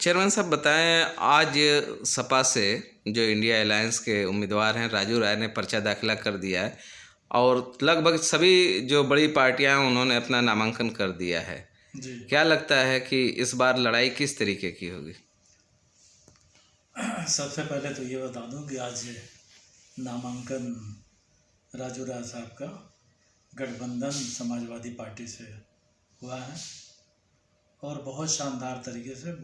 Chairman साहब बताएं, आज सपा से जो इंडिया अलायंस के उम्मीदवार हैं राजू राय ने पर्चा दाखिला कर दिया है और लगभग सभी जो बड़ी पार्टियां हैं उन्होंने अपना नामांकन कर दिया है। जी। क्या लगता है कि इस बार लड़ाई किस तरीके की होगी? सबसे पहले तो ये बता दूं कि आज नामांकन राजू राय साहब का गठबंधन समाजवादी पार्टी से हुआ है और बहुत शानदार तरीके से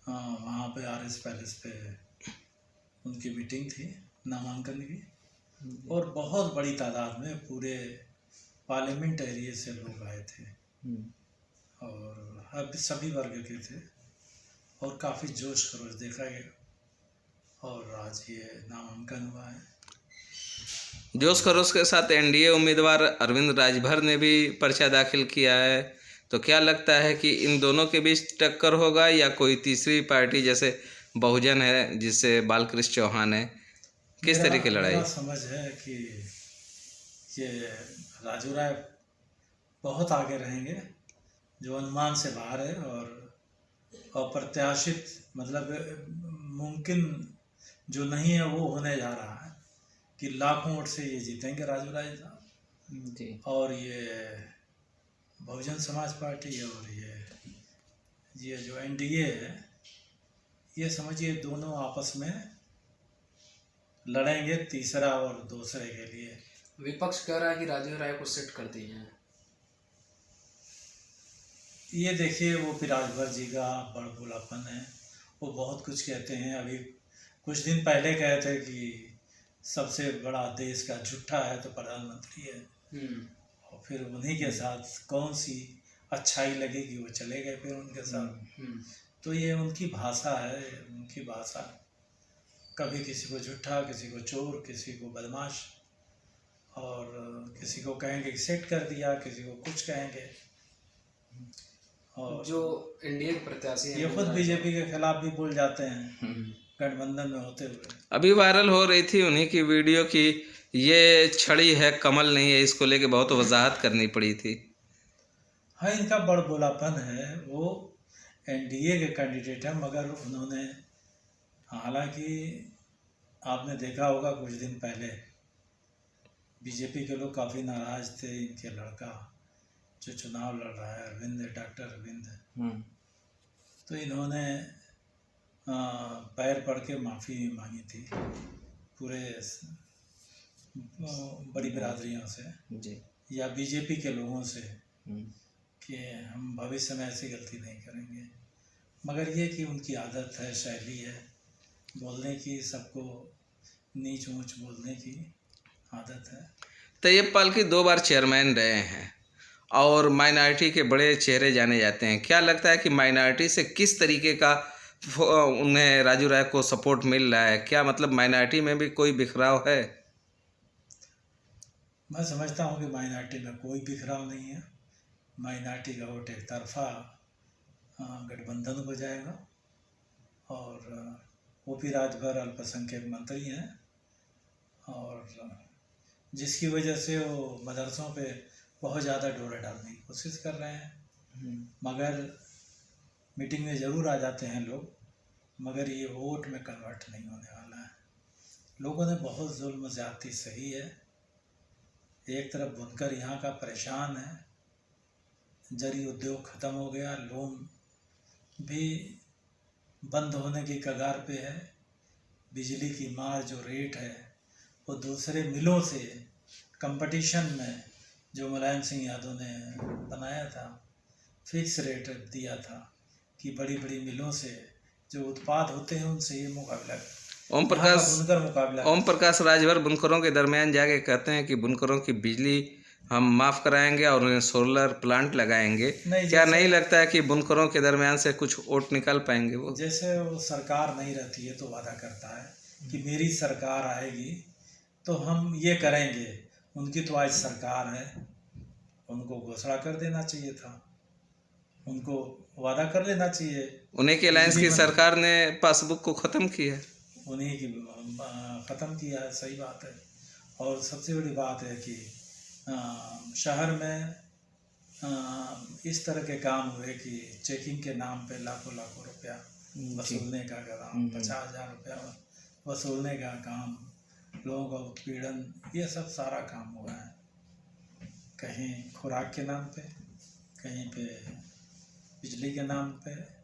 वहाँ पे आरएस पैलेस पे उनकी मीटिंग थी नामांकन की और बहुत बड़ी तादाद में पूरे पार्लियामेंट एरिया से लोग आए थे और अब सभी वर्ग के थे और काफ़ी जोश खरोश देखा गया और आज ये नामांकन हुआ है। जोश खरोश के साथ एनडीए उम्मीदवार अरविंद राजभर ने भी पर्चा दाखिल किया है, तो क्या लगता है कि इन दोनों के बीच टक्कर होगा या कोई तीसरी पार्टी जैसे बहुजन है जिससे बालकृष्ण चौहान है, किस तरह की लड़ाई? मेरा समझ है कि ये राजू राय बहुत आगे रहेंगे, जो अनुमान से बाहर है और अप्रत्याशित मतलब मुमकिन जो नहीं है वो होने जा रहा है कि लाखों वोट से ये जीतेंगे राजू राय साहब जी। और ये बहुजन समाज पार्टी और ये जो एनडीए है ये समझिए दोनों आपस में लड़ेंगे तीसरा और दूसरे के लिए। विपक्ष कह रहा है कि राजू राय को सेट कर दिए हैं। ये देखिए वो फिर राजभर जी का बड़बोलापन है, वो बहुत कुछ कहते हैं। अभी कुछ दिन पहले कहे थे कि सबसे बड़ा देश का झूठा है तो प्रधानमंत्री है और फिर उन्हीं के साथ कौन सी अच्छाई लगेगी वो चले गए फिर उनके साथ। तो ये उनकी भाषा है, उनकी भाषा कभी किसी को झूठा, किसी को चोर, किसी को बदमाश और किसी को कहेंगे कि सेट कर दिया, किसी को कुछ कहेंगे। और जो एनडीए के प्रत्याशी हैं ये खुद बीजेपी के खिलाफ भी बोल जाते हैं गठबंधन में होते हुए। अभी वायरल हो रही थी उन्हीं की वीडियो की ये छड़ी है कमल नहीं है, इसको लेके बहुत वजाहत करनी पड़ी थी। हाँ, इनका बड़बोलापन है। वो एनडीए के कैंडिडेट हैं मगर उन्होंने, हालांकि आपने देखा होगा कुछ दिन पहले बीजेपी के लोग काफ़ी नाराज थे इनके लड़का जो चुनाव लड़ रहा है अरविंद, डॉक्टर अरविंद। तो इन्होंने पैर पड़ के माफ़ी मांगी थी पूरे बड़ी बिरादरियों से जी। या बीजेपी के लोगों से कि हम भविष्य में ऐसी गलती नहीं करेंगे। मगर ये कि उनकी आदत है, शैली है बोलने की, सबको नीच ऊंच बोलने की आदत है। तैयब पालकी 2 बार चेयरमैन रहे हैं और माइनॉरिटी के बड़े चेहरे जाने जाते हैं। क्या लगता है कि माइनॉरिटी से किस तरीके का उन्हें राजू राय को सपोर्ट मिल रहा है? क्या मतलब माइनॉरिटी में भी कोई बिखराव है? मैं समझता हूँ कि माइनॉरिटी में कोई बिखराव नहीं है। माइनॉरिटी का वोट एक तरफा गठबंधन हो जाएगा और ओपी राजभर अल्पसंख्यक मंत्री हैं और जिसकी वजह से वो मदरसों पे बहुत ज़्यादा डोरा डालने की कोशिश कर रहे हैं। मगर मीटिंग में ज़रूर आ जाते हैं लोग, मगर ये वोट में कन्वर्ट नहीं होने वाला है। लोगों ने बहुत जुल्म ज़्यादती सही है। एक तरफ बुनकर यहाँ का परेशान है, जरी उद्योग ख़त्म हो गया, लोन भी बंद होने की कगार पे है, बिजली की मार जो रेट है वो दूसरे मिलों से कंपटीशन में जो मुलायम सिंह यादव ने बनाया था, फिक्स रेट दिया था कि बड़ी बड़ी मिलों से जो उत्पाद होते हैं उनसे ये मुकाबला ओम प्रकाश राजभर बुनकरों के दरमियान जाके कहते हैं कि बुनकरों की बिजली हम माफ़ कराएंगे और उन्हें सोलर प्लांट लगाएंगे। क्या नहीं लगता है कि बुनकरों के दरमियान से कुछ वोट निकल पाएंगे? वो जैसे वो सरकार नहीं रहती है तो वादा करता है कि मेरी सरकार आएगी तो हम ये करेंगे। उनकी तो आज सरकार है, उनको घोषणा कर देना चाहिए था, उनको वादा कर लेना चाहिए। उन्हीं के अलायंस की सरकार ने पासबुक को ख़त्म किया है, उन्हीं की ख़त्म किया है, सही बात है। और सबसे बड़ी बात है कि शहर में इस तरह के काम हुए कि चेकिंग के नाम पे लाखों लाखों रुपया वसूलने का काम, 50,000 रुपया वसूलने का काम, लोगों का उत्पीड़न, ये सब सारा काम हुआ है। कहीं खुराक के नाम पे, कहीं पे बिजली के नाम पे।